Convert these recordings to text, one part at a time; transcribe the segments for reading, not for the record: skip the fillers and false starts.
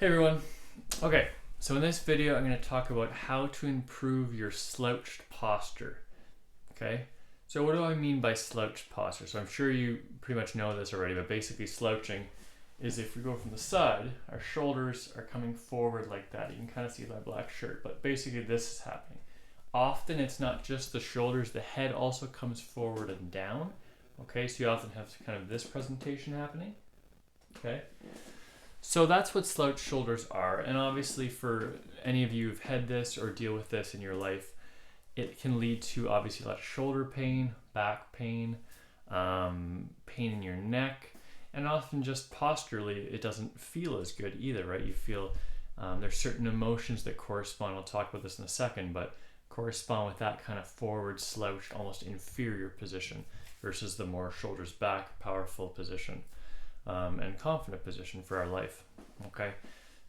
Hey everyone. Okay, so in this video I'm going to talk about how to improve your slouched posture. Okay, so what do I mean by slouched posture? So I'm sure you pretty much know this already, but basically slouching is if we go from the side, our shoulders are coming forward like that. You can kind of see my black shirt, but basically this is happening. Often it's not just the shoulders, the head also comes forward and down. Okay, so you often have kind of this presentation happening. Okay. So that's what slouched shoulders are, and obviously for any of you who've had this or deal with this in your life, it can lead to obviously a lot of shoulder pain, back pain, pain in your neck, and often just posturally it doesn't feel as good either, right? You feel there's certain emotions that correspond, I'll talk about this in a second, but correspond with that kind of forward slouched, almost inferior position versus the more shoulders back, powerful position. And confident position for our life. Okay,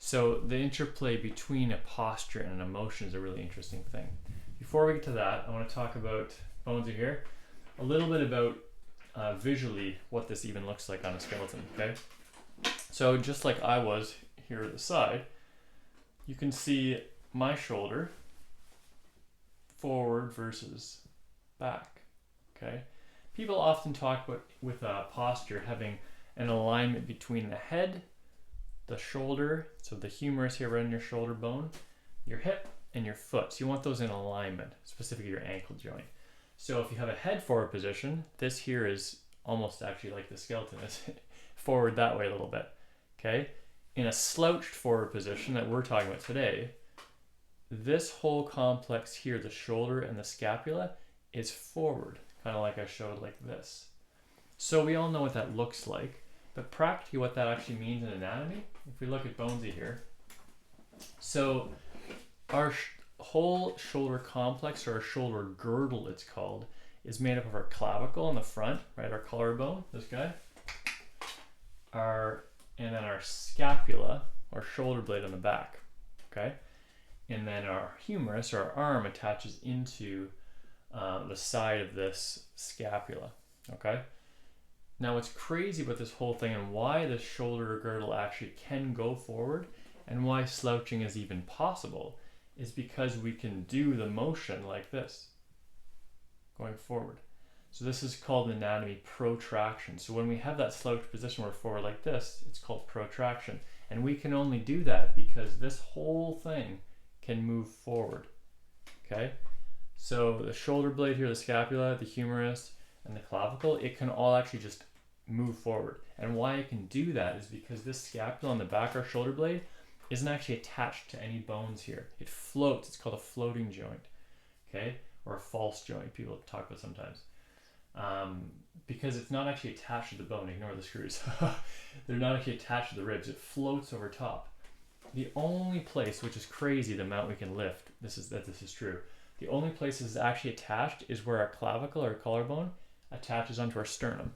so the interplay between a posture and an emotion is a really interesting thing. Before we get to that, I want to talk about bones are here, a little bit about visually what this even looks like on a skeleton. Okay, so just like I was here at the side, you can see my shoulder forward versus back. Okay, people often talk about with posture having an alignment between the head, the shoulder, so the humerus here around your shoulder bone, your hip, and your foot. So you want those in alignment, specifically your ankle joint. So if you have a head forward position, this here is almost actually like the skeleton is forward that way a little bit. Okay? In a slouched forward position that we're talking about today, this whole complex here, the shoulder and the scapula, is forward, kind of like I showed like this. So we all know what that looks like. But practically what that actually means in anatomy, if we look at Bonesy here, so our whole shoulder complex, or our shoulder girdle it's called, is made up of our clavicle on the front, right, our collarbone, this guy, and then our scapula, or shoulder blade on the back, okay? And then our humerus, or our arm, attaches into the side of this scapula, okay? Now what's crazy about this whole thing and why the shoulder girdle actually can go forward and why slouching is even possible is because we can do the motion like this, going forward. So this is called anatomy protraction. So when we have that slouched position where we're forward like this, it's called protraction. And we can only do that because this whole thing can move forward, okay? So the shoulder blade here, the scapula, the humerus, and the clavicle, it can all actually just move forward. And why it can do that is because this scapula on the back, our shoulder blade, isn't actually attached to any bones here. It floats. It's called a floating joint, okay? Or a false joint, people talk about sometimes. Because it's not actually attached to the bone. Ignore the screws. They're not actually attached to the ribs. It floats over top. The only place, which is crazy the amount we can lift, this is true. The only place this is actually attached is where our clavicle or collarbone attaches onto our sternum.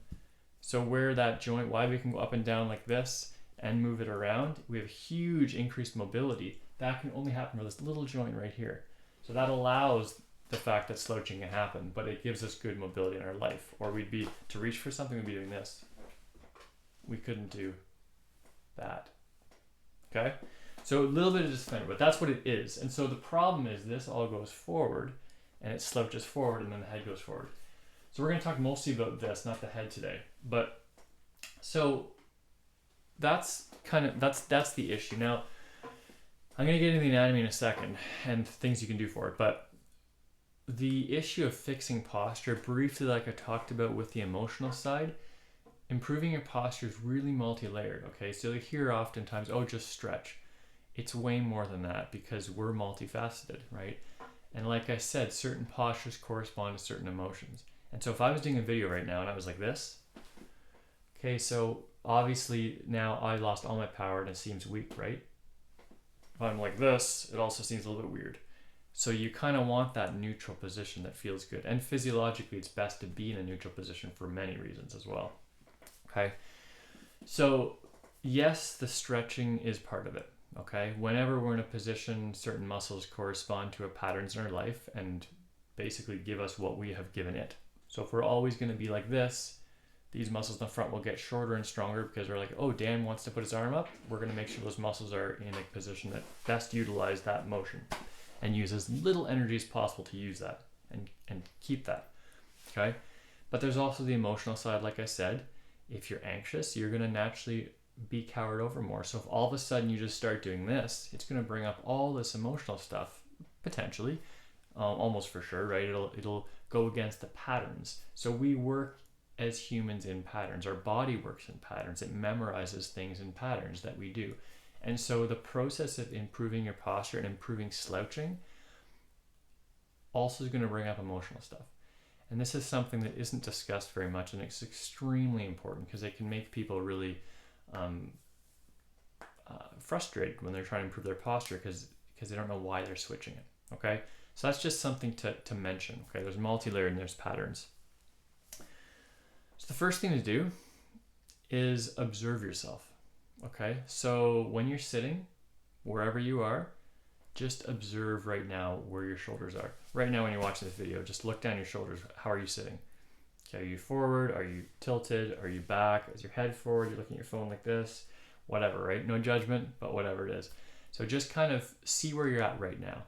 So where that joint, why we can go up and down like this and move it around, we have huge increased mobility. That can only happen with this little joint right here. So that allows the fact that slouching can happen, but it gives us good mobility in our life. Or to reach for something, we'd be doing this. We couldn't do that. Okay? So a little bit of disclaimer, but that's what it is. And so the problem is this all goes forward and it slouches forward and then the head goes forward. So we're going to talk mostly about this, not the head today. But so that's the issue. Now, I'm going to get into the anatomy in a second and things you can do for it. But the issue of fixing posture, briefly like I talked about with the emotional side, improving your posture is really multi-layered, okay? So you hear oftentimes, oh, just stretch. It's way more than that because we're multifaceted, right? And like I said, certain postures correspond to certain emotions. And so if I was doing a video right now and I was like this, okay, so obviously now I lost all my power and it seems weak, right? If I'm like this, it also seems a little bit weird. So you kind of want that neutral position that feels good. And physiologically, it's best to be in a neutral position for many reasons as well, okay? So yes, the stretching is part of it, okay? Whenever we're in a position, certain muscles correspond to patterns in our life and basically give us what we have given it. So if we're always going to be like this, these muscles in the front will get shorter and stronger because we're like, oh, Dan wants to put his arm up. We're going to make sure those muscles are in a position that best utilize that motion and use as little energy as possible to use that and keep that. Okay. But there's also the emotional side. Like I said, if you're anxious, you're going to naturally be cowered over more. So if all of a sudden you just start doing this, it's going to bring up all this emotional stuff, potentially, almost for sure, right? It'll go against the patterns. So we work as humans in patterns. Our body works in patterns. It memorizes things in patterns that we do. And so the process of improving your posture and improving slouching also is going to bring up emotional stuff. And this is something that isn't discussed very much, and it's extremely important because it can make people really frustrated when they're trying to improve their posture because they don't know why they're switching it. Okay, so that's just something to mention. Okay, there's multi-layered and there's patterns. So the first thing to do is observe yourself. Okay, so when you're sitting, wherever you are, just observe right now where your shoulders are. Right now when you're watching this video, just look down your shoulders. How are you sitting? Okay, are you forward? Are you tilted? Are you back? Is your head forward? You're looking at your phone like this? Whatever, right? No judgment, but whatever it is. So just kind of see where you're at right now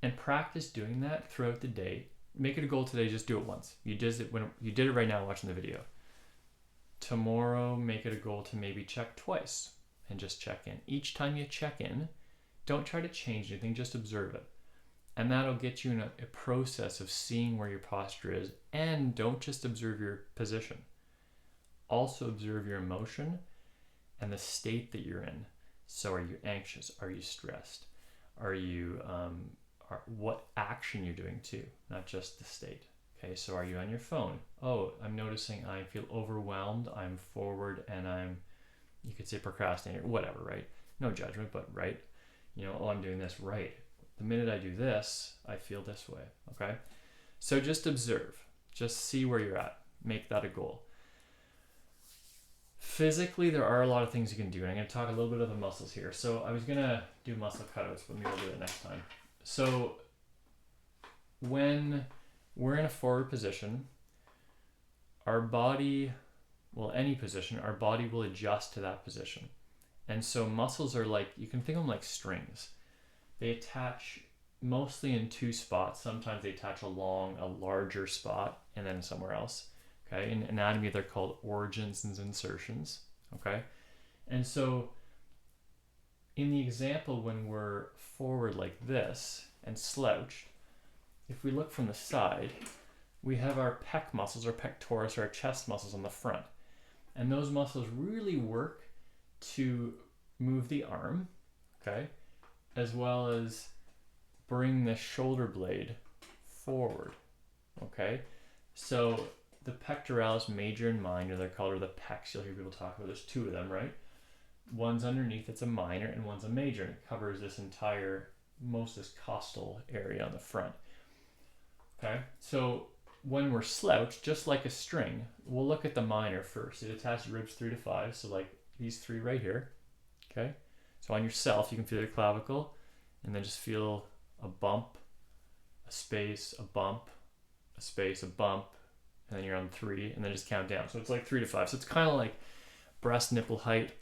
and practice doing that throughout the day. Make it a goal today, just do it once. You did it right now watching the video. Tomorrow, make it a goal to maybe check twice and just check in. Each time you check in, don't try to change anything, just observe it. And that'll get you in a process of seeing where your posture is. And don't just observe your position. Also observe your emotion and the state that you're in. So are you anxious? Are you stressed? Are you, what action you're doing too, not just the state. Okay, so are you on your phone? Oh, I'm noticing I feel overwhelmed, I'm forward, and you could say procrastinating, whatever, right? No judgment, but right. Oh, I'm doing this, right. The minute I do this, I feel this way, okay? So just observe, just see where you're at, make that a goal. Physically, there are a lot of things you can do, and I'm going to talk a little bit of the muscles here. So I was going to do muscle cutouts, but maybe I'll do it next time. So when we're in a forward position, our body, well, any position, our body will adjust to that position. And so muscles are like, you can think of them like strings. They attach mostly in two spots. Sometimes they attach along a larger spot and then somewhere else. Okay, in anatomy, they're called origins and insertions. Okay, and so in the example, when we're forward like this and slouched, if we look from the side, we have our pec muscles, our pectoris, or our chest muscles on the front. And those muscles really work to move the arm, okay, as well as bring the shoulder blade forward, okay? So the pectoralis major and minor, they're called, or the pecs, you'll hear people talk about. There's two of them, right? One's underneath, it's a minor, and one's a major, and it covers this entire, most of this costal area on the front. Okay, so when we're slouched, just like a string, we'll look at the minor first. It attaches ribs 3 to 5, so like these three right here. Okay, so on yourself, you can feel your clavicle, and then just feel a bump, a space, a bump, a space, a bump, and then you're on 3, and then just count down. So it's like 3 to 5. So it's kind of like breast nipple height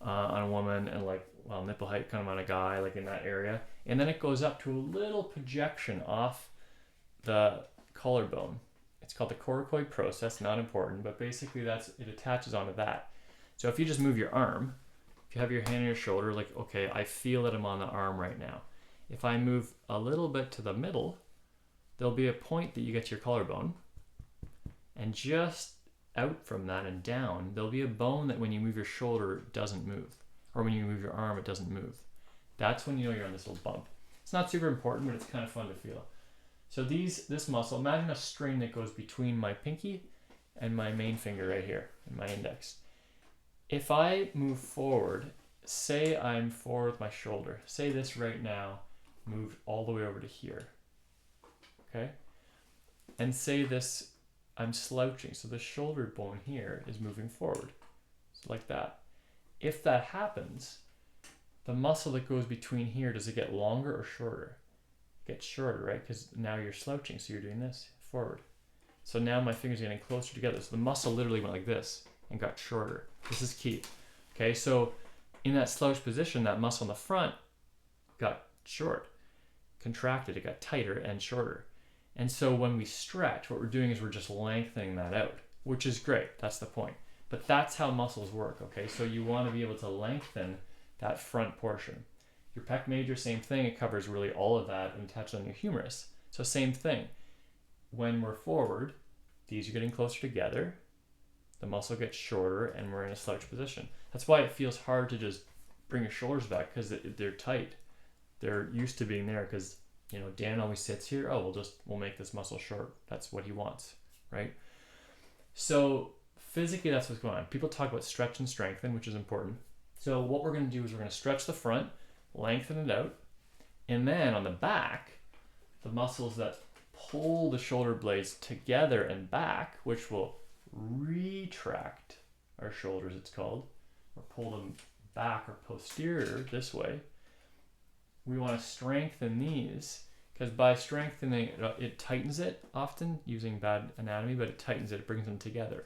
on a woman, and like, well, nipple height kind of on a guy, like in that area. And then it goes up to a little projection off the collarbone. It's called the coracoid process, not important, but basically it attaches onto that. So if you just move your arm, if you have your hand on your shoulder, like, okay, I feel that I'm on the arm right now. If I move a little bit to the middle, there'll be a point that you get to your collarbone, and just out from that and down, there'll be a bone that when you move your shoulder, it doesn't move, or when you move your arm, it doesn't move. That's when you know you're on this little bump. It's not super important, but it's kind of fun to feel. So this muscle, imagine a string that goes between my pinky and my main finger right here, and my index. If I move forward, say I'm forward with my shoulder, say this right now moved all the way over to here, okay? And say this, I'm slouching, so the shoulder bone here is moving forward, so like that. If that happens, the muscle that goes between here, does it get longer or shorter? It gets shorter, right? Because now you're slouching, so you're doing this, forward. So now my fingers are getting closer together. So the muscle literally went like this and got shorter. This is key. Okay, so in that slouch position, that muscle in the front got short, contracted, it got tighter and shorter. And so when we stretch, what we're doing is we're just lengthening that out, which is great. That's the point. But that's how muscles work, okay? So you want to be able to lengthen that front portion. Your pec major, same thing. It covers really all of that and touches on your humerus. So same thing. When we're forward, these are getting closer together. The muscle gets shorter and we're in a slouch position. That's why it feels hard to just bring your shoulders back, because they're tight. They're used to being there because, you know, Dan always sits here. Oh, we'll make this muscle short. That's what he wants, right? So physically, that's what's going on. People talk about stretch and strengthen, which is important. So what we're going to do is we're going to stretch the front, lengthen it out, and then on the back, the muscles that pull the shoulder blades together and back, which will retract our shoulders, it's called, or pull them back or posterior this way. We want to strengthen these, because by strengthening it tightens it, often using bad anatomy, but it tightens it, it brings them together.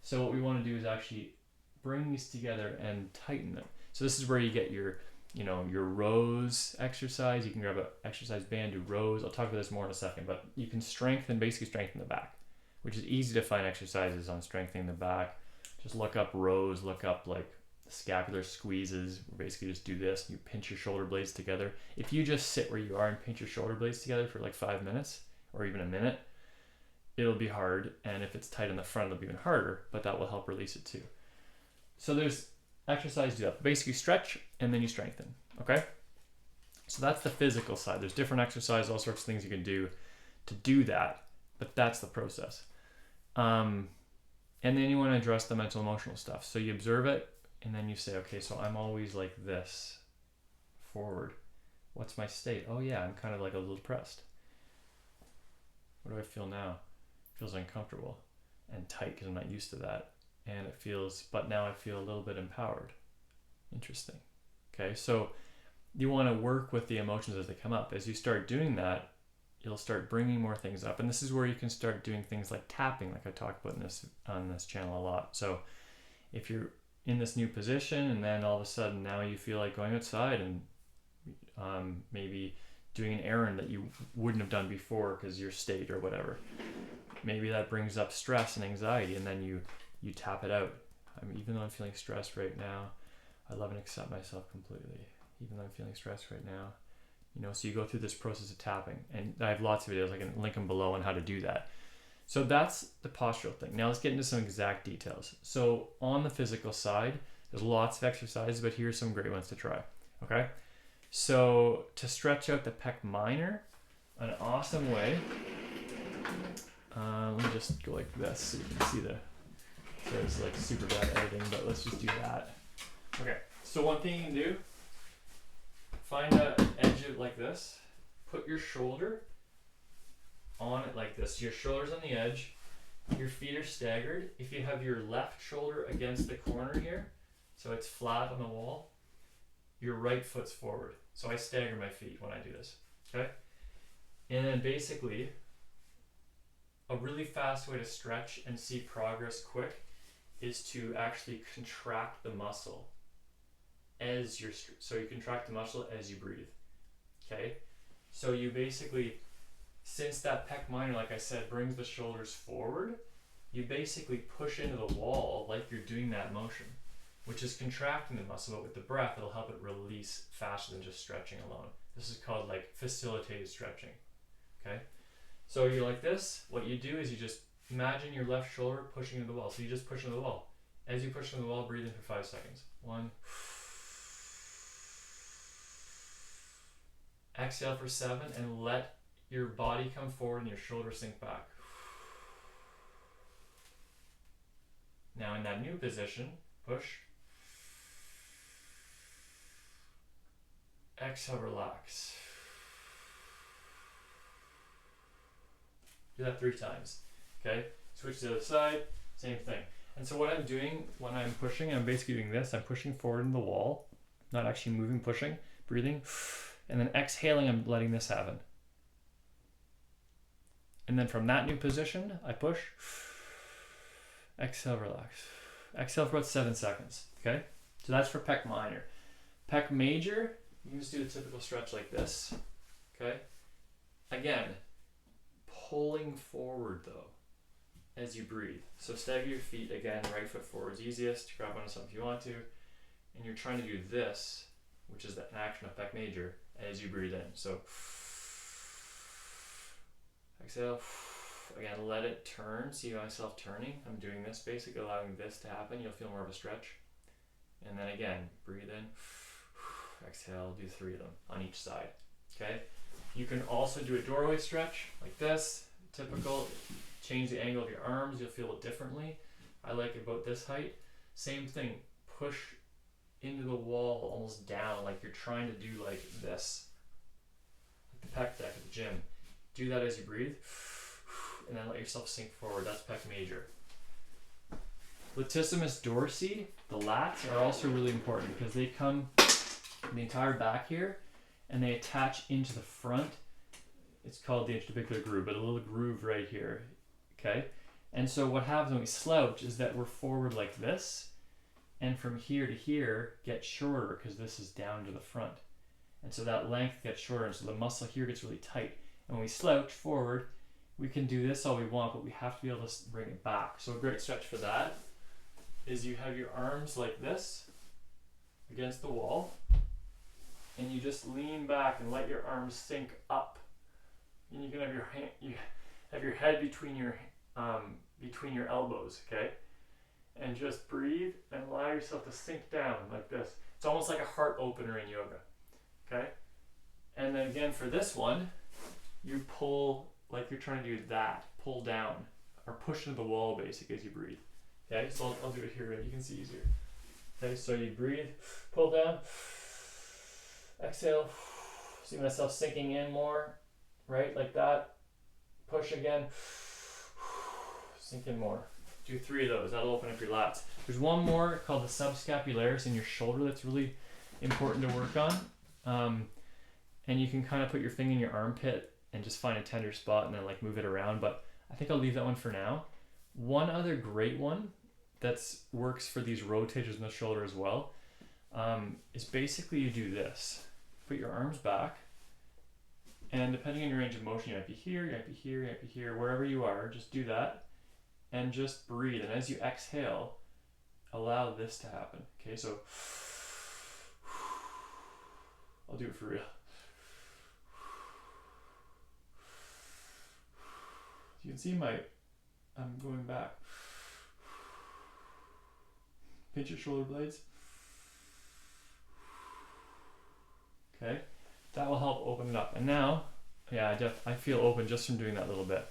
So what we want to do is actually bring these together and tighten them. So this is where you get your, you know, your rows exercise. You can grab an exercise band, do rows. I'll talk about this more in a second, but you can basically strengthen the back, which is easy to find exercises on strengthening the back. Just look up rows, look up like scapular squeezes. Basically just do this, and you pinch your shoulder blades together. If you just sit where you are and pinch your shoulder blades together for like 5 minutes or even a minute, it'll be hard. And if it's tight in the front, it'll be even harder, but that will help release it too. So there's exercise to do that. Basically stretch and then you strengthen, okay? So that's the physical side. There's different exercises, all sorts of things you can do to do that, but that's the process. And then you want to address the mental emotional stuff. So you observe it and then you say, okay, so I'm always like this, forward. What's my state? Oh yeah, I'm kind of like a little depressed. What do I feel now? It feels uncomfortable and tight because I'm not used to that. And it feels, but now I feel a little bit empowered. Interesting. Okay, so you want to work with the emotions as they come up. As you start doing that, you'll start bringing more things up. And this is where you can start doing things like tapping, like I talk about on this channel a lot. So if you're in this new position and then all of a sudden now you feel like going outside and maybe doing an errand that you wouldn't have done before because your state or whatever, maybe that brings up stress and anxiety, and then you tap it out. I mean, even though I'm feeling stressed right now, I love and accept myself completely. Even though I'm feeling stressed right now, you know, so you go through this process of tapping, and I have lots of videos. I can link them below on how to do that. So that's the postural thing. Now let's get into some exact details. So on the physical side, there's lots of exercises, but here's some great ones to try. Okay. So to stretch out the pec minor, an awesome way. Let me just go like this so you can see there's like super bad editing, but let's just do that. Okay, so one thing you can do, find an edge of like this, put your shoulder on it like this. Your shoulder's on the edge, your feet are staggered. If you have your left shoulder against the corner here, so it's flat on the wall, your right foot's forward. So I stagger my feet when I do this, okay? And then basically, a really fast way to stretch and see progress quick is to actually contract the muscle as you're, so you contract the muscle as you breathe, okay? So you basically, since that pec minor, like I said, brings the shoulders forward, you basically push into the wall like you're doing that motion, which is contracting the muscle, but with the breath, it'll help it release faster than just stretching alone. This is called like facilitated stretching, okay? So you're like this, what you do is you just imagine your left shoulder pushing into the wall. So you just push into the wall. As you push into the wall, breathe in for 5 seconds. 1. Exhale for 7 and let your body come forward and your shoulders sink back. Now in that new position, push. Exhale, relax. Do that 3 times. Okay, switch to the other side, same thing. And so what I'm doing when I'm pushing, I'm basically doing this. I'm pushing forward in the wall, not actually moving, pushing, breathing, and then exhaling, I'm letting this happen. And then from that new position, I push, exhale, relax. Exhale for about 7 seconds, okay? So that's for pec minor. Pec major, you can just do a typical stretch like this, okay? Again, pulling forward though, as you breathe. So stagger your feet again, right foot forward is easiest. Grab onto something if you want to. And you're trying to do this, which is the action of pec major, as you breathe in. So exhale. Again, let it turn. See myself turning. I'm doing this basically, allowing this to happen. You'll feel more of a stretch. And then again, breathe in. Exhale, do 3 of them on each side. Okay? You can also do a doorway stretch like this. Typical. Change the angle of your arms. You'll feel it differently. I like it about this height. Same thing. Push into the wall almost down like you're trying to do like this. Like the pec deck at the gym. Do that as you breathe. And then let yourself sink forward. That's pec major. Latissimus dorsi, the lats, are also really important because they come the entire back here and they attach into the front. It's called the intertabicular groove, but a little groove right here. Okay? And so what happens when we slouch is that we're forward like this, and from here to here gets shorter because this is down to the front. And so that length gets shorter, and so the muscle here gets really tight. And when we slouch forward, we can do this all we want, but we have to be able to bring it back. So a great stretch for that is you have your arms like this against the wall, and you just lean back and let your arms sink up. And you can have your head between your elbows, okay? And just breathe and allow yourself to sink down like this. It's almost like a heart opener in yoga, okay? And then again for this one, you pull like you're trying to do that, pull down or push into the wall basically as you breathe. Okay, so I'll do it here and you can see easier. Okay, so you breathe, pull down, exhale, see myself sinking in more, right, like that. Push again, sink in more. Do 3 of those, that'll open up your lats. There's one more called the subscapularis in your shoulder that's really important to work on. And you can kind of put your finger in your armpit and just find a tender spot and then like move it around, but I think I'll leave that one for now. One other great one that works for these rotators in the shoulder as well is basically you do this. Put your arms back, and depending on your range of motion, you might be here, you might be here, you might be here, wherever you are, just do that and just breathe. And as you exhale, allow this to happen. Okay, so I'll do it for real. You can see I'm going back. Pinch your shoulder blades. Okay, that will help open it up. And now, yeah, I feel open just from doing that little bit.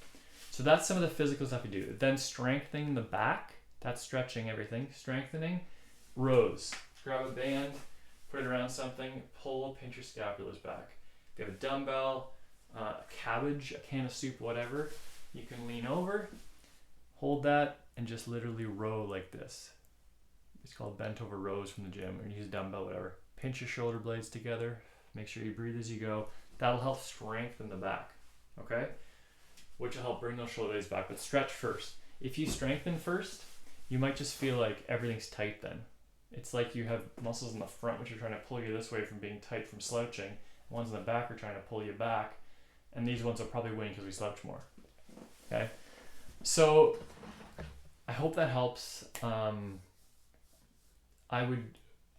So that's some of the physical stuff you do. Then strengthening the back, that's stretching everything. Strengthening, rows. Grab a band, put it around something, pull, pinch your scapulars back. If you have a dumbbell, a cabbage, a can of soup, whatever, you can lean over, hold that, and just literally row like this. It's called bent over rows from the gym, or use a dumbbell, whatever. Pinch your shoulder blades together. Make sure you breathe as you go. That'll help strengthen the back, okay? Which will help bring those shoulder blades back, but stretch first. If you strengthen first, you might just feel like everything's tight then. It's like you have muscles in the front which are trying to pull you this way from being tight from slouching. Ones in the back are trying to pull you back, and these ones will probably win because we slouch more. Okay, so I hope that helps. I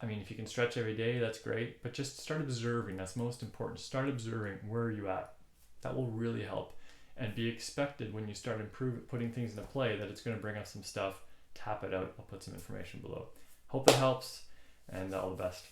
mean, if you can stretch every day, that's great, but just start observing. That's most important. Start observing where are you at. That will really help, and be expected when you start putting things into play that it's going to bring up some stuff. Tap it out. I'll put some information below. Hope that helps, and all the best.